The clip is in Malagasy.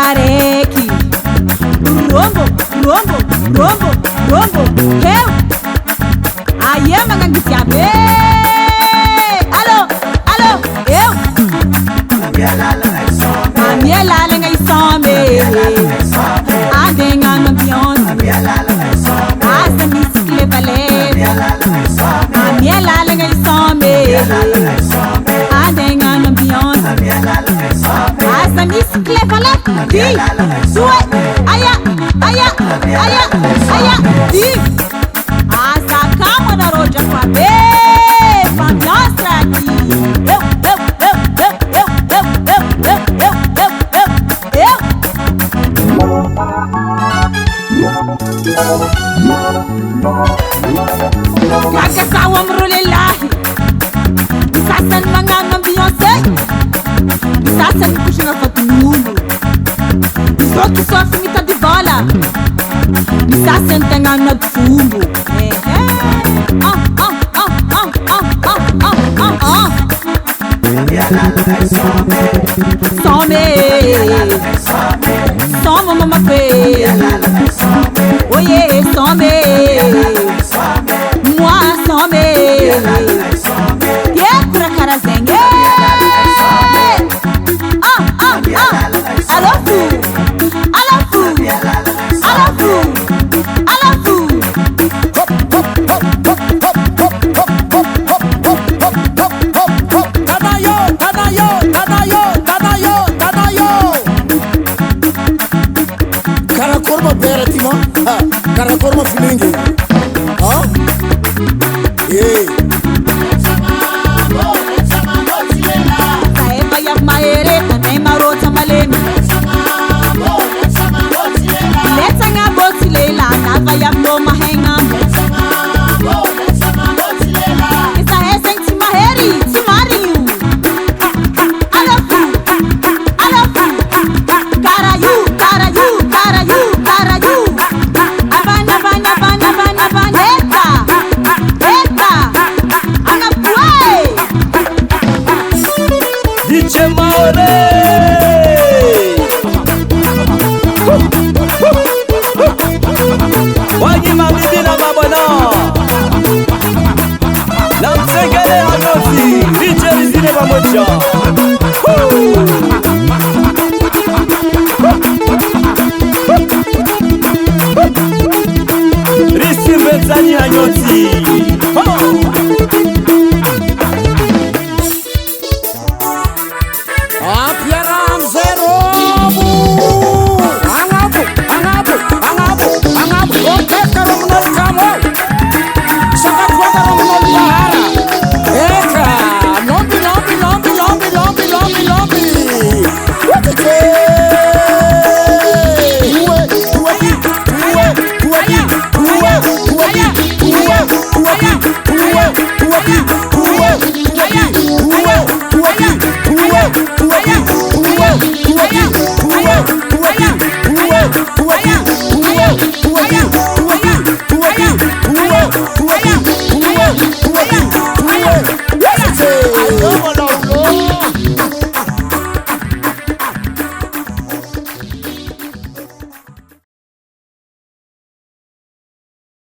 Areki Rombo, rombo, rombo, rombo Eu Aie mangangisiabe Allo, allo, eu Amiela ngai some Adenga mambion Asa misikle bale Amiela ngai some Adenga mambion Asa misikle bale Di, suwe, aya, aya, aya, aya, di Asa kama na roja kwa be Fambiastra aqui Eu Kaka sawa mrulillahi Sasan mangana Beyoncé Sasan kushina fatulu Soki sofi mita di bola Sasan tengana fundo Some Some mama fe Oye some Moi some Ye kura karazenye Alafu Alafu Alafu Alafu Tanayo Tanayo Tanayo Tanayo Tanayo Karakorma beratima Karakorma filingi